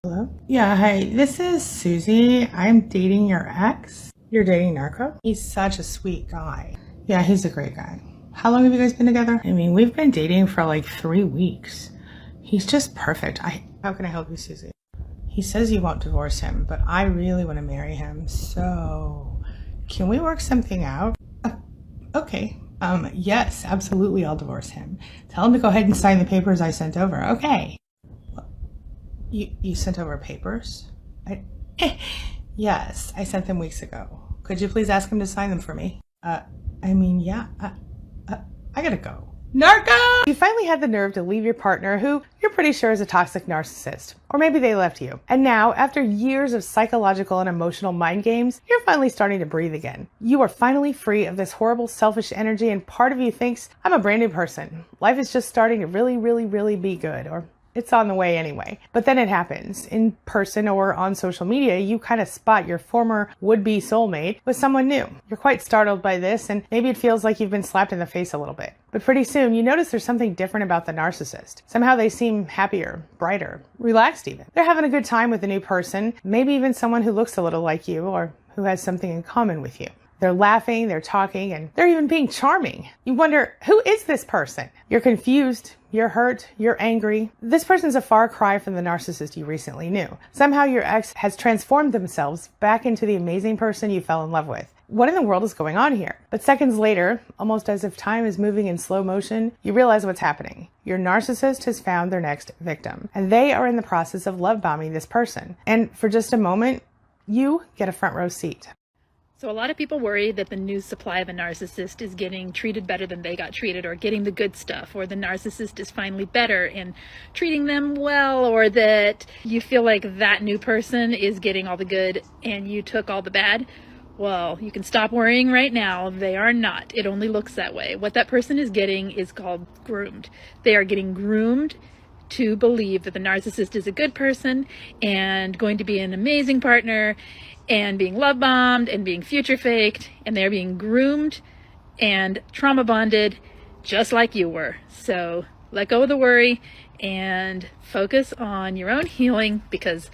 Hello? Yeah, hi. This is Susie. I'm dating your ex. You're dating Narco? He's such a sweet guy. Yeah, he's a great guy. How long have you guys been together? I mean, we've been dating for like 3 weeks. He's just perfect. How can I help you, Susie? He says you won't divorce him, but I really want to marry him. So, can we work something out? Okay. Yes, absolutely. I'll divorce him. Tell him to go ahead and sign the papers I sent over. Okay. You sent over papers? I, yes, I sent them weeks ago. Could you please ask him to sign them for me? Yeah. I gotta go. Narco! You finally had the nerve to leave your partner who you're pretty sure is a toxic narcissist. Or maybe they left you. And now, after years of psychological and emotional mind games, you're finally starting to breathe again. You are finally free of this horrible selfish energy, and part of you thinks, I'm a brand new person. Life is just starting to really be good. Or it's on the way anyway. But then it happens. In person or on social media, you kind of spot your former would-be soulmate with someone new. You're quite startled by this, and maybe it feels like you've been slapped in the face a little bit. But pretty soon, you notice there's something different about the narcissist. Somehow they seem happier, brighter, relaxed even. They're having a good time with a new person, maybe even someone who looks a little like you or who has something in common with you. They're laughing, they're talking, and they're even being charming. You wonder, who is this person? You're confused, you're hurt, you're angry. This person's a far cry from the narcissist you recently knew. Somehow your ex has transformed themselves back into the amazing person you fell in love with. What in the world is going on here? But seconds later, almost as if time is moving in slow motion, you realize what's happening. Your narcissist has found their next victim, and they are in the process of love bombing this person. And for just a moment, you get a front row seat. So a lot of people worry that the new supply of a narcissist is getting treated better than they got treated, or getting the good stuff, or the narcissist is finally better in treating them well, or that you feel like that new person is getting all the good and you took all the bad. Well, you can stop worrying right now. They are not. It only looks that way. What that person is getting is called groomed. They are getting groomed to believe that the narcissist is a good person and going to be an amazing partner and being love bombed and being future faked, and they're being groomed and trauma bonded just like you were. So let go of the worry and focus on your own healing, because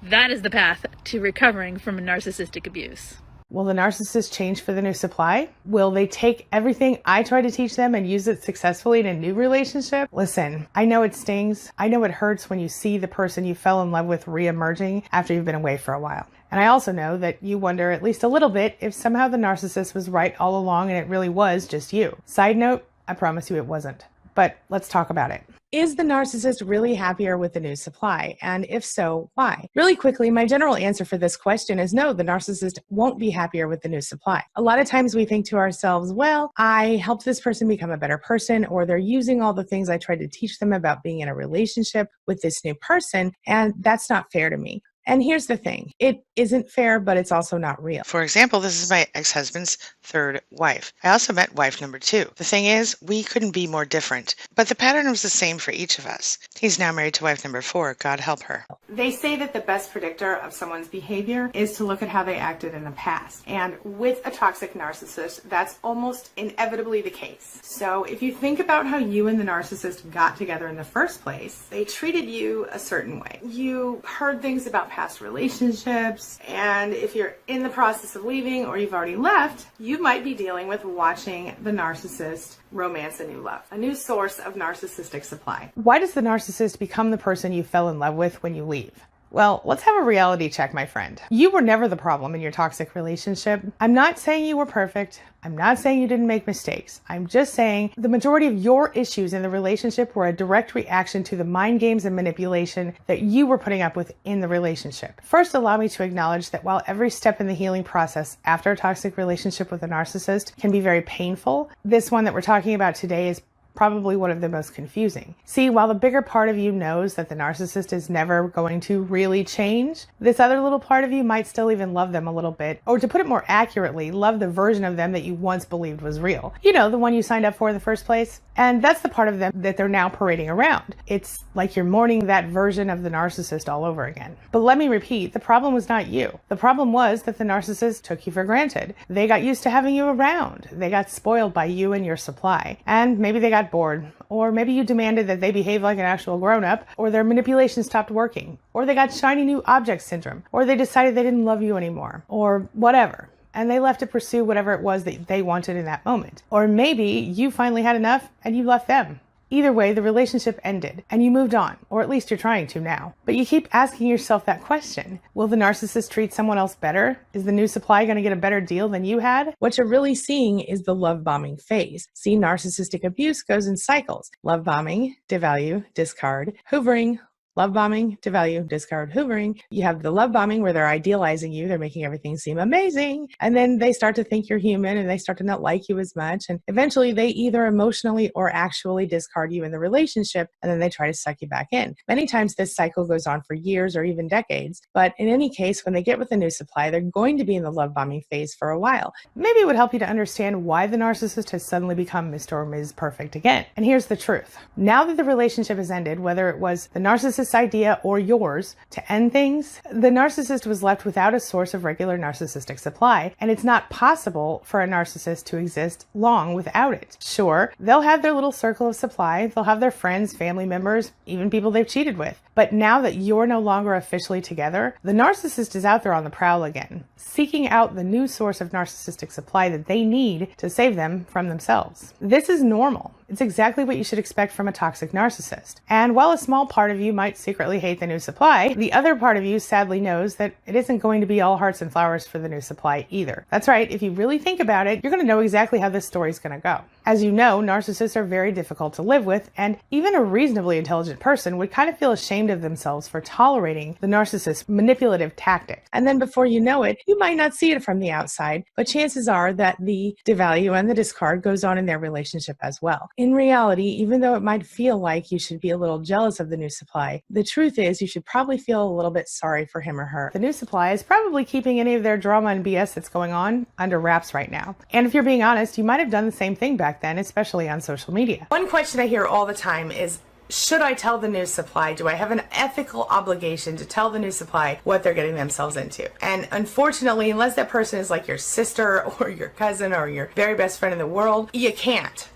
that is the path to recovering from narcissistic abuse. Will the narcissist change for the new supply? Will they take everything I try to teach them and use it successfully in a new relationship? Listen, I know it stings. I know it hurts when you see the person you fell in love with re-emerging after you've been away for a while. And I also know that you wonder at least a little bit if somehow the narcissist was right all along and it really was just you. Side note, I promise you it wasn't. But let's talk about it. Is the narcissist really happier with the new supply? And if so, why? Really quickly, my general answer for this question is no, the narcissist won't be happier with the new supply. A lot of times we think to ourselves, well, I helped this person become a better person, or they're using all the things I tried to teach them about being in a relationship with this new person, and that's not fair to me. And here's the thing, it isn't fair, but it's also not real. For example, this is my ex-husband's third wife. I also met wife number 2. The thing is, we couldn't be more different, but the pattern was the same for each of us. He's now married to wife number 4. God help her. They say that the best predictor of someone's behavior is to look at how they acted in the past. And with a toxic narcissist, that's almost inevitably the case. So if you think about how you and the narcissist got together in the first place, they treated you a certain way. You heard things about past relationships, and if you're in the process of leaving or you've already left, you might be dealing with watching the narcissist romance a new love, a new source of narcissistic supply. Why does the narcissist become the person you fell in love with when you leave? Well, let's have a reality check, my friend. You were never the problem in your toxic relationship. I'm not saying you were perfect. I'm not saying you didn't make mistakes. I'm just saying the majority of your issues in the relationship were a direct reaction to the mind games and manipulation that you were putting up with in the relationship. First, allow me to acknowledge that while every step in the healing process after a toxic relationship with a narcissist can be very painful, this one that we're talking about today is probably one of the most confusing. See, while the bigger part of you knows that the narcissist is never going to really change, this other little part of you might still even love them a little bit, or to put it more accurately, love the version of them that you once believed was real. You know, the one you signed up for in the first place. And that's the part of them that they're now parading around. It's like you're mourning that version of the narcissist all over again. But let me repeat, the problem was not you. The problem was that the narcissist took you for granted. They got used to having you around. They got spoiled by you and your supply. And maybe they got got bored, or maybe you demanded that they behave like an actual grown-up, or their manipulation stopped working, or they got shiny new object syndrome, or they decided they didn't love you anymore, or whatever, and they left to pursue whatever it was that they wanted in that moment. Or maybe you finally had enough and you left them. Either way, the relationship ended and you moved on, or at least you're trying to now. But you keep asking yourself that question. Will the narcissist treat someone else better? Is the new supply going to get a better deal than you had? What you're really seeing is the love bombing phase. See, narcissistic abuse goes in cycles. Love bombing, devalue, discard, hoovering, love bombing, devalue, discard, hoovering. You have the love bombing where they're idealizing you. They're making everything seem amazing. And then they start to think you're human and they start to not like you as much. And eventually they either emotionally or actually discard you in the relationship. And then they try to suck you back in. Many times this cycle goes on for years or even decades. But in any case, when they get with a new supply, they're going to be in the love bombing phase for a while. Maybe it would help you to understand why the narcissist has suddenly become Mr. or Ms. Perfect again. And here's the truth. Now that the relationship has ended, whether it was the narcissist's idea or yours to end things, the narcissist was left without a source of regular narcissistic supply, and it's not possible for a narcissist to exist long without it. Sure, they'll have their little circle of supply, they'll have their friends, family members, even people they've cheated with. But now that you're no longer officially together, the narcissist is out there on the prowl again, seeking out the new source of narcissistic supply that they need to save them from themselves. This is normal. It's exactly what you should expect from a toxic narcissist. And while a small part of you might secretly hate the new supply, the other part of you sadly knows that it isn't going to be all hearts and flowers for the new supply either. That's right, if you really think about it, you're going to know exactly how this story's going to go. As you know, narcissists are very difficult to live with, and even a reasonably intelligent person would kind of feel ashamed of themselves for tolerating the narcissist's manipulative tactics. And then before you know it, you might not see it from the outside, but chances are that the devalue and the discard goes on in their relationship as well. In reality, even though it might feel like you should be a little jealous of the new supply, the truth is you should probably feel a little bit sorry for him or her. The new supply is probably keeping any of their drama and BS that's going on under wraps right now. And if you're being honest, you might have done the same thing back then, especially on social media. One question I hear all the time is, should I tell the new supply? Do I have an ethical obligation to tell the new supply what they're getting themselves into? And unfortunately, unless that person is like your sister or your cousin or your very best friend in the world, you can't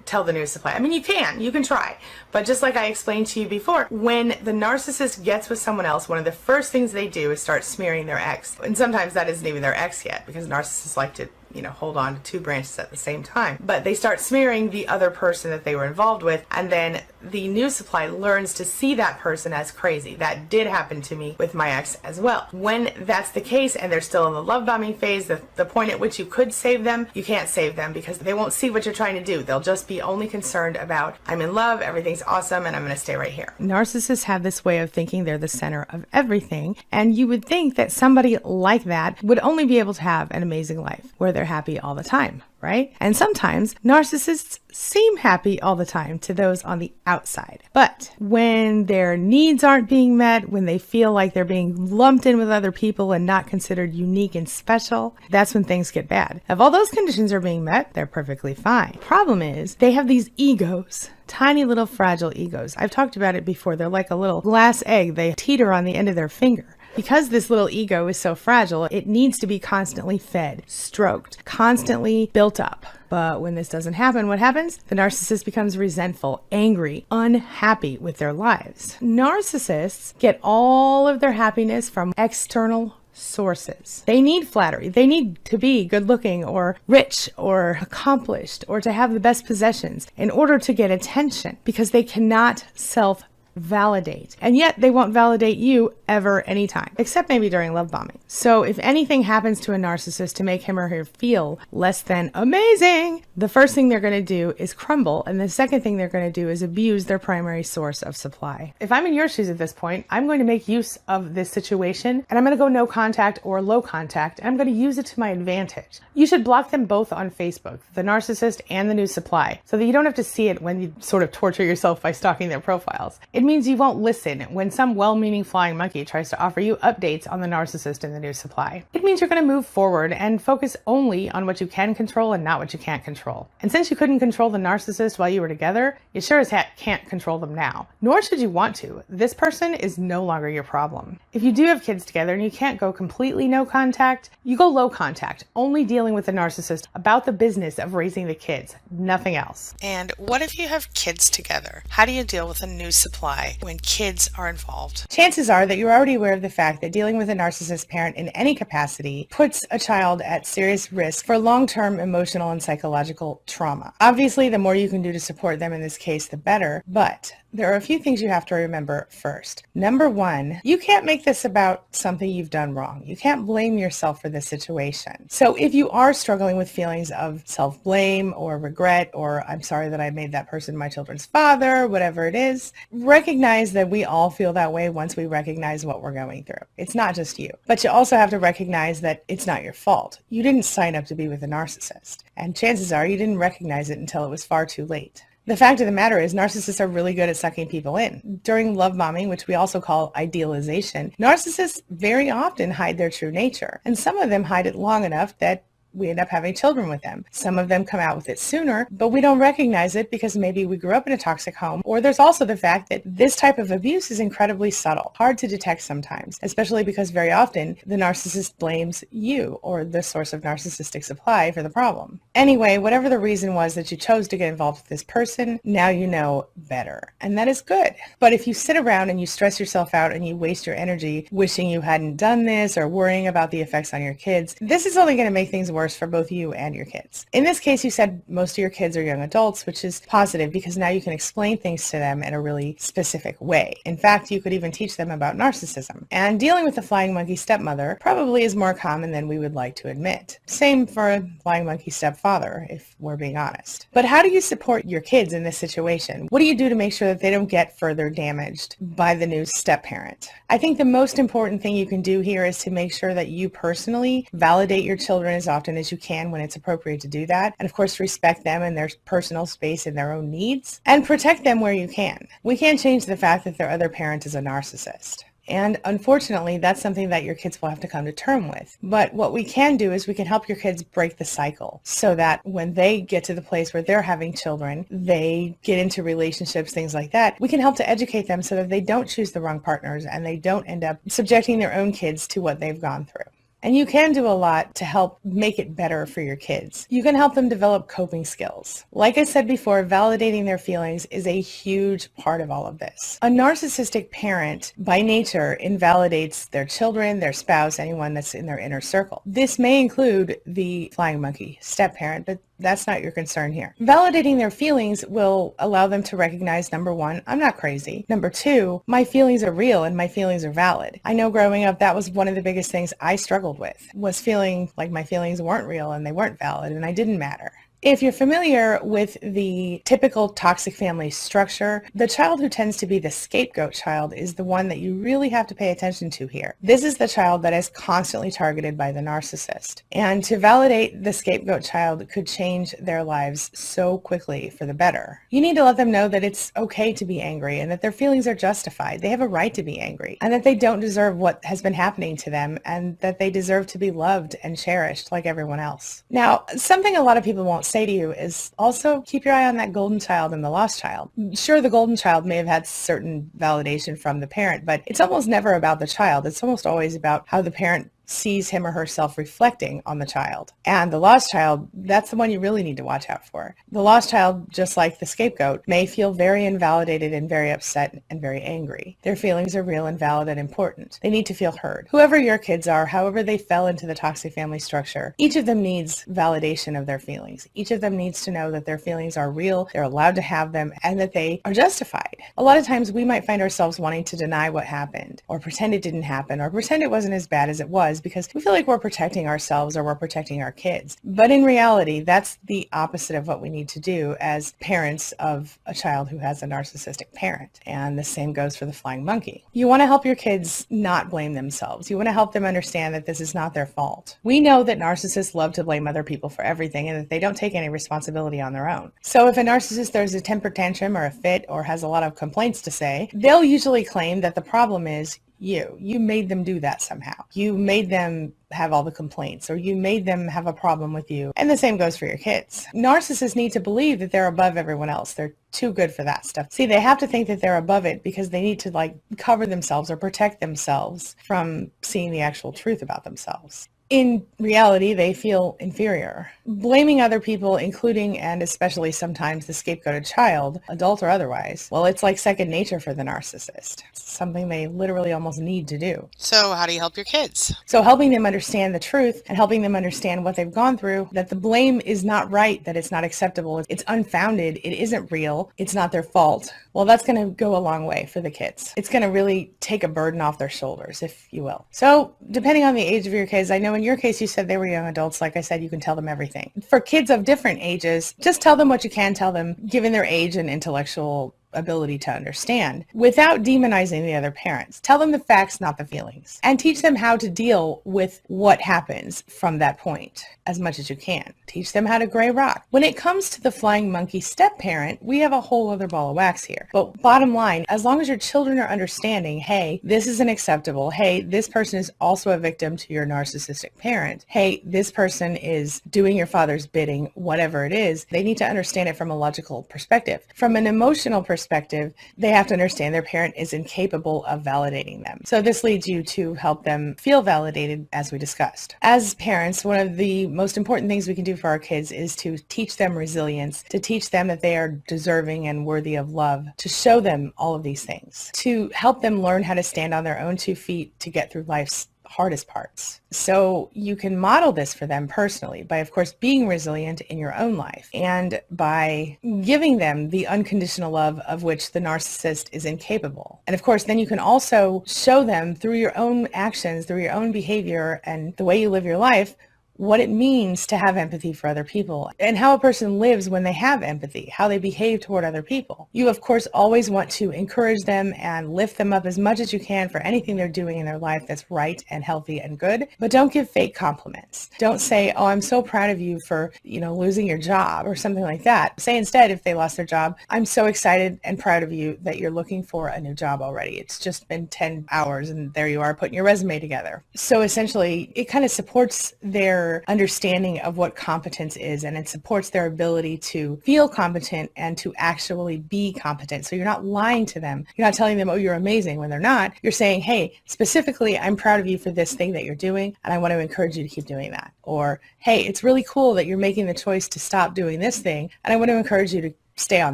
tell the new supply. I mean, you can try. But just like I explained to you before, when the narcissist gets with someone else, one of the first things they do is start smearing their ex. And sometimes that isn't even their ex yet, because narcissists like to hold on to two branches at the same time. But they start smearing the other person that they were involved with, and then the new supply learns to see that person as crazy. That did happen to me with my ex as well. When that's the case and they're still in the love bombing phase, the point at which you could save them, you can't save them because they won't see what you're trying to do. They'll just be only concerned about, I'm in love, everything's awesome, and I'm going to stay right here. Narcissists have this way of thinking they're the center of everything, and you would think that somebody like that would only be able to have an amazing life where they're happy all the time, right? And sometimes narcissists seem happy all the time to those on the outside. But when their needs aren't being met, when they feel like they're being lumped in with other people and not considered unique and special, that's when things get bad. If all those conditions are being met, they're perfectly fine. Problem is, they have these egos. Tiny little fragile egos. I've talked about it before. They're like a little glass egg. They teeter on the end of their finger. Because this little ego is so fragile, it needs to be constantly fed, stroked, constantly built up. But when this doesn't happen, what happens? The narcissist becomes resentful, angry, unhappy with their lives. Narcissists get all of their happiness from external sources. They need flattery. They need to be good looking or rich or accomplished or to have the best possessions in order to get attention, because they cannot self-validate. And yet they won't validate you ever, anytime, except maybe during love bombing. So if anything happens to a narcissist to make him or her feel less than amazing, the first thing they're going to do is crumble, and the second thing they're going to do is abuse their primary source of supply. If I'm in your shoes at this point, I'm going to make use of this situation, and I'm going to go no contact or low contact, and I'm going to use it to my advantage. You should block them both on Facebook, the narcissist and the new supply, so that you don't have to see it when you sort of torture yourself by stalking their profiles. It It means you won't listen when some well-meaning flying monkey tries to offer you updates on the narcissist in the new supply. It means you're going to move forward and focus only on what you can control and not what you can't control. And since you couldn't control the narcissist while you were together, you sure as heck can't control them now. Nor should you want to. This person is no longer your problem. If you do have kids together and you can't go completely no contact, you go low contact, only dealing with the narcissist about the business of raising the kids, nothing else. And what if you have kids together? How do you deal with a new supply when kids are involved? Chances are that you're already aware of the fact that dealing with a narcissist parent in any capacity puts a child at serious risk for long-term emotional and psychological trauma. Obviously, the more you can do to support them in this case, the better, but there are a few things you have to remember first. Number one, you can't make this about something you've done wrong. You can't blame yourself for this situation. So if you are struggling with feelings of self-blame or regret, or I'm sorry that I made that person my children's father, whatever it is, recognize that we all feel that way once we recognize what we're going through. It's not just you. But you also have to recognize that it's not your fault. You didn't sign up to be with a narcissist. And chances are you didn't recognize it until it was far too late. The fact of the matter is narcissists are really good at sucking people in. During love bombing, which we also call idealization, narcissists very often hide their true nature. And some of them hide it long enough that we end up having children with them. Some of them come out with it sooner, but we don't recognize it because maybe we grew up in a toxic home. Or there's also the fact that this type of abuse is incredibly subtle, hard to detect sometimes, especially because very often the narcissist blames you or the source of narcissistic supply for the problem. Anyway, whatever the reason was that you chose to get involved with this person, now you know better. And that is good. But if you sit around and you stress yourself out and you waste your energy wishing you hadn't done this or worrying about the effects on your kids, this is only going to make things worse for both you and your kids. In this case, you said most of your kids are young adults, which is positive because now you can explain things to them in a really specific way. In fact, you could even teach them about narcissism. And dealing with a flying monkey stepmother probably is more common than we would like to admit. Same for a flying monkey stepfather, if we're being honest. But how do you support your kids in this situation? What do you do to make sure that they don't get further damaged by the new step-parent? I think the most important thing you can do here is to make sure that you personally validate your children as often as you can when it's appropriate to do that. And of course, respect them and their personal space and their own needs, and protect them where you can. We can't change the fact that their other parent is a narcissist. And unfortunately, that's something that your kids will have to come to terms with. But what we can do is we can help your kids break the cycle so that when they get to the place where they're having children, they get into relationships, things like that, we can help to educate them so that they don't choose the wrong partners and they don't end up subjecting their own kids to what they've gone through. And you can do a lot to help make it better for your kids. You can help them develop coping skills. Like I said before, validating their feelings is a huge part of all of this. A narcissistic parent, by nature, invalidates their children, their spouse, anyone that's in their inner circle. This may include the flying monkey step-parent, but that's not your concern here. Validating their feelings will allow them to recognize, number one, I'm not crazy. Number two, my feelings are real and my feelings are valid. I know growing up, that was one of the biggest things I struggled with, was feeling like my feelings weren't real and they weren't valid and I didn't matter. If you're familiar with the typical toxic family structure, the child who tends to be the scapegoat child is the one that you really have to pay attention to here. This is the child that is constantly targeted by the narcissist. And to validate the scapegoat child could change their lives so quickly for the better. You need to let them know that it's okay to be angry and that their feelings are justified. They have a right to be angry and that they don't deserve what has been happening to them and that they deserve to be loved and cherished like everyone else. Now, something a lot of people won't say to you is also keep your eye on that golden child and the lost child. Sure, the golden child may have had certain validation from the parent, but it's almost never about the child. It's almost always about how the parent sees him or herself reflecting on the child. And the lost child, that's the one you really need to watch out for. The lost child, just like the scapegoat, may feel very invalidated and very upset and very angry. Their feelings are real and valid and important. They need to feel heard. Whoever your kids are, however they fell into the toxic family structure, each of them needs validation of their feelings. Each of them needs to know that their feelings are real, they're allowed to have them, and that they are justified. A lot of times we might find ourselves wanting to deny what happened, or pretend it didn't happen, or pretend it wasn't as bad as it was, because we feel like we're protecting ourselves or we're protecting our kids. But in reality, that's the opposite of what we need to do as parents of a child who has a narcissistic parent. And the same goes for the flying monkey. You want to help your kids not blame themselves. You want to help them understand that this is not their fault. We know that narcissists love to blame other people for everything and that they don't take any responsibility on their own. So if a narcissist throws a temper tantrum or a fit or has a lot of complaints to say, they'll usually claim that the problem is you. You made them do that somehow. You made them have all the complaints, or you made them have a problem with you. And the same goes for your kids. Narcissists need to believe that they're above everyone else. They're too good for that stuff. See, they have to think that they're above it because they need to cover themselves or protect themselves from seeing the actual truth about themselves. In reality, they feel inferior. Blaming other people, including and especially sometimes the scapegoated child, adult or otherwise, well, it's like second nature for the narcissist. It's something they literally almost need to do. So how do you help your kids? So helping them understand the truth and helping them understand what they've gone through, that the blame is not right, that it's not acceptable, it's unfounded, it isn't real, it's not their fault. Well, that's going to go a long way for the kids. It's going to really take a burden off their shoulders, if you will. So depending on the age of your kids, I know in your case you said they were young adults. Like I said, you can tell them everything. For kids of different ages, just tell them what you can tell them, given their age and intellectual ability to understand, without demonizing the other parents. Tell them the facts, not the feelings, and teach them how to deal with what happens from that point as much as you can. Teach them how to gray rock. When it comes to the flying monkey step parent, we have a whole other ball of wax here. But bottom line, as long as your children are understanding, hey, this isn't acceptable. Hey, this person is also a victim to your narcissistic parent. Hey, this person is doing your father's bidding, whatever it is. They need to understand it from a logical perspective. From an emotional perspective, they have to understand their parent is incapable of validating them. So this leads you to help them feel validated, as we discussed. As parents, one of the most important things we can do for our kids is to teach them resilience, to teach them that they are deserving and worthy of love, to show them all of these things, to help them learn how to stand on their own 2 feet to get through life's hardest parts. So you can model this for them personally by, of course, being resilient in your own life and by giving them the unconditional love of which the narcissist is incapable. And of course, then you can also show them through your own actions, through your own behavior and the way you live your life, what it means to have empathy for other people and how a person lives when they have empathy, how they behave toward other people. You, of course, always want to encourage them and lift them up as much as you can for anything they're doing in their life that's right and healthy and good, but don't give fake compliments. Don't say, oh, I'm so proud of you for, losing your job or something like that. Say instead, if they lost their job, I'm so excited and proud of you that you're looking for a new job already. It's just been 10 hours and there you are putting your resume together. So essentially, it kind of supports their understanding of what competence is, and it supports their ability to feel competent and to actually be competent. So you're not lying to them. You're not telling them, oh, you're amazing when they're not. You're saying, hey, specifically, I'm proud of you for this thing that you're doing, and I want to encourage you to keep doing that. Or, hey, it's really cool that you're making the choice to stop doing this thing, and I want to encourage you to stay on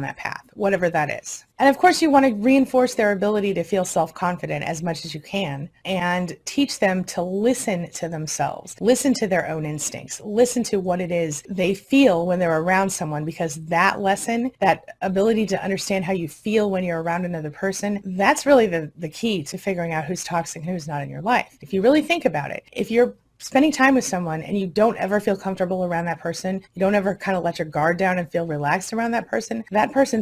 that path, whatever that is. And of course, you want to reinforce their ability to feel self-confident as much as you can and teach them to listen to themselves, listen to their own instincts, listen to what it is they feel when they're around someone, because that lesson, that ability to understand how you feel when you're around another person, that's really the key to figuring out who's toxic and who's not in your life. If you really think about it, if you're spending time with someone and you don't ever feel comfortable around that person, you don't ever kind of let your guard down and feel relaxed around that person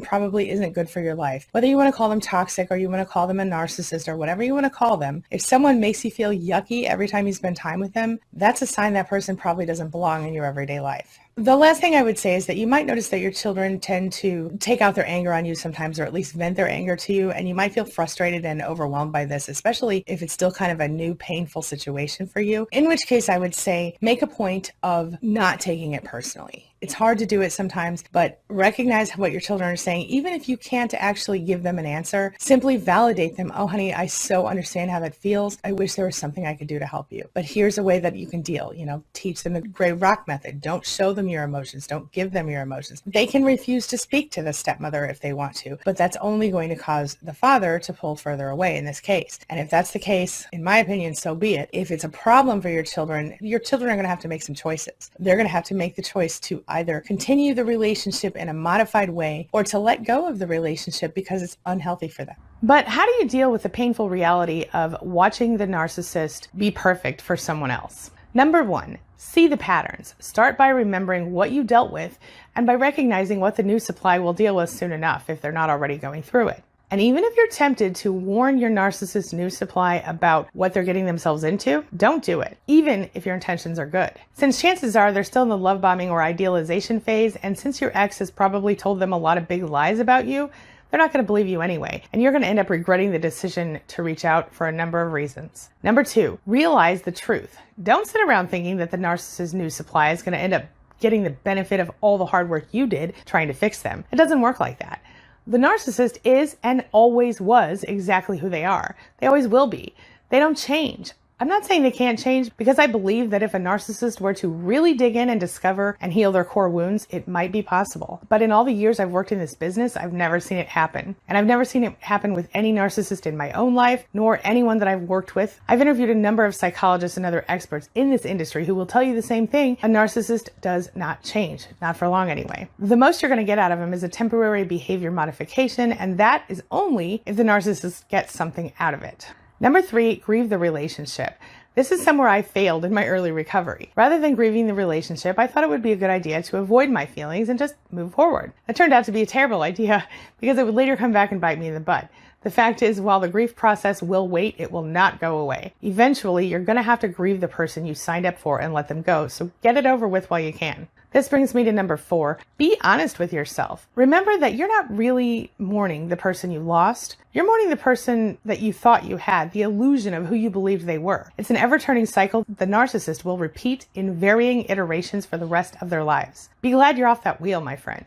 probably isn't good for your life. Whether you want to call them toxic or you want to call them a narcissist or whatever you want to call them, if someone makes you feel yucky every time you spend time with them, that's a sign that person probably doesn't belong in your everyday life. The last thing I would say is that you might notice that your children tend to take out their anger on you sometimes, or at least vent their anger to you, and you might feel frustrated and overwhelmed by this, especially if it's still kind of a new painful situation for you, in which case I would say make a point of not taking it personally. It's hard to do it sometimes, but recognize what your children are saying. Even if you can't actually give them an answer, simply validate them. Oh, honey, I so understand how that feels. I wish there was something I could do to help you. But here's a way that you can deal. Teach them the gray rock method. Don't show them your emotions. Don't give them your emotions. They can refuse to speak to the stepmother if they want to, but that's only going to cause the father to pull further away in this case. And if that's the case, in my opinion, so be it. If it's a problem for your children are going to have to make some choices. They're going to have to make the choice to either continue the relationship in a modified way or to let go of the relationship because it's unhealthy for them. But how do you deal with the painful reality of watching the narcissist be perfect for someone else? Number 1, see the patterns. Start by remembering what you dealt with and by recognizing what the new supply will deal with soon enough if they're not already going through it. And even if you're tempted to warn your narcissist new supply about what they're getting themselves into, don't do it, even if your intentions are good. Since chances are they're still in the love bombing or idealization phase, and since your ex has probably told them a lot of big lies about you, they're not going to believe you anyway, and you're going to end up regretting the decision to reach out for a number of reasons. Number 2, realize the truth. Don't sit around thinking that the narcissist's new supply is going to end up getting the benefit of all the hard work you did trying to fix them. It doesn't work like that. The narcissist is and always was exactly who they are. They always will be. They don't change. I'm not saying they can't change, because I believe that if a narcissist were to really dig in and discover and heal their core wounds, it might be possible. But in all the years I've worked in this business, I've never seen it happen. And I've never seen it happen with any narcissist in my own life, nor anyone that I've worked with. I've interviewed a number of psychologists and other experts in this industry who will tell you the same thing. A narcissist does not change. Not for long anyway. The most you're going to get out of them is a temporary behavior modification, and that is only if the narcissist gets something out of it. Number 3, grieve the relationship. This is somewhere I failed in my early recovery. Rather than grieving the relationship, I thought it would be a good idea to avoid my feelings and just move forward. That turned out to be a terrible idea because it would later come back and bite me in the butt. The fact is, while the grief process will wait, it will not go away. Eventually, you're going to have to grieve the person you signed up for and let them go, so get it over with while you can. This brings me to number 4. Be honest with yourself. Remember that you're not really mourning the person you lost. You're mourning the person that you thought you had, the illusion of who you believed they were. It's an ever-turning cycle the narcissist will repeat in varying iterations for the rest of their lives. Be glad you're off that wheel, my friend.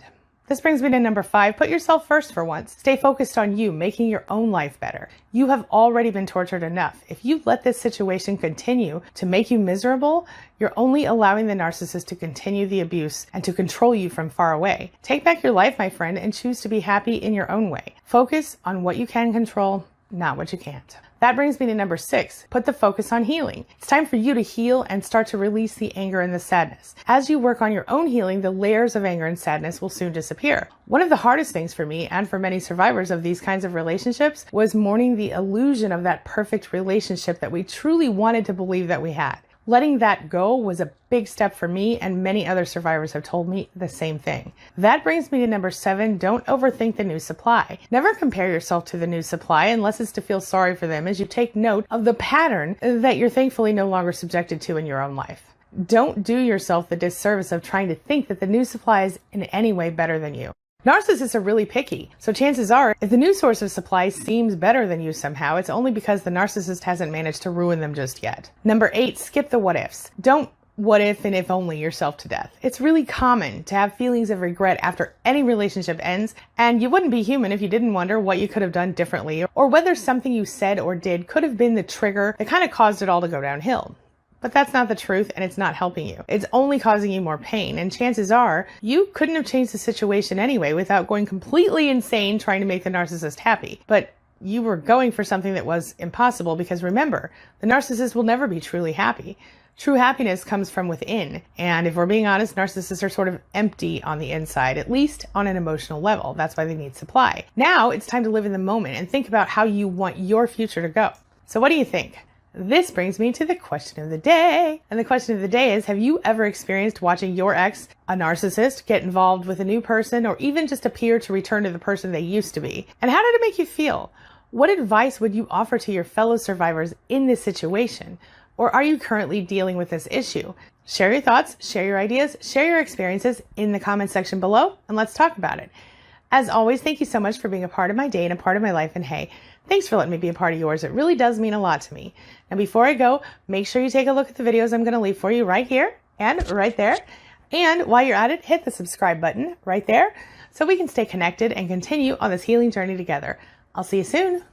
This brings me to number 5. Put yourself first for once. Stay focused on you, making your own life better. You have already been tortured enough. If you let this situation continue to make you miserable, you're only allowing the narcissist to continue the abuse and to control you from far away. Take back your life, my friend, and choose to be happy in your own way. Focus on what you can control, not what you can't. That brings me to number 6. Put the focus on healing. It's time for you to heal and start to release the anger and the sadness. As you work on your own healing, the layers of anger and sadness will soon disappear. One of the hardest things for me and for many survivors of these kinds of relationships was mourning the illusion of that perfect relationship that we truly wanted to believe that we had. Letting that go was a big step for me, and many other survivors have told me the same thing. That brings me to number 7. Don't overthink the new supply. Never compare yourself to the new supply unless it's to feel sorry for them, as you take note of the pattern that you're thankfully no longer subjected to in your own life. Don't do yourself the disservice of trying to think that the new supply is in any way better than you. Narcissists are really picky, so chances are, if the new source of supply seems better than you somehow, it's only because the narcissist hasn't managed to ruin them just yet. Number 8, skip the what ifs. Don't what if and if only yourself to death. It's really common to have feelings of regret after any relationship ends, and you wouldn't be human if you didn't wonder what you could have done differently, or whether something you said or did could have been the trigger that kind of caused it all to go downhill. But that's not the truth, and it's not helping you. It's only causing you more pain, and chances are you couldn't have changed the situation anyway without going completely insane trying to make the narcissist happy. But you were going for something that was impossible, because remember, the narcissist will never be truly happy. True happiness comes from within, and if we're being honest, narcissists are sort of empty on the inside, at least on an emotional level. That's why they need supply. Now it's time to live in the moment and think about how you want your future to go. So what do you think? This brings me to the question of the day. And the question of the day is, have you ever experienced watching your ex, a narcissist, get involved with a new person, or even just appear to return to the person they used to be? And how did it make you feel? What advice would you offer to your fellow survivors in this situation? Or are you currently dealing with this issue? Share your thoughts, share your ideas, share your experiences in the comment section below, and let's talk about it. As always, thank you so much for being a part of my day and a part of my life, and hey, thanks for letting me be a part of yours. It really does mean a lot to me. Now, before I go, make sure you take a look at the videos I'm going to leave for you right here and right there. And while you're at it, hit the subscribe button right there so we can stay connected and continue on this healing journey together. I'll see you soon.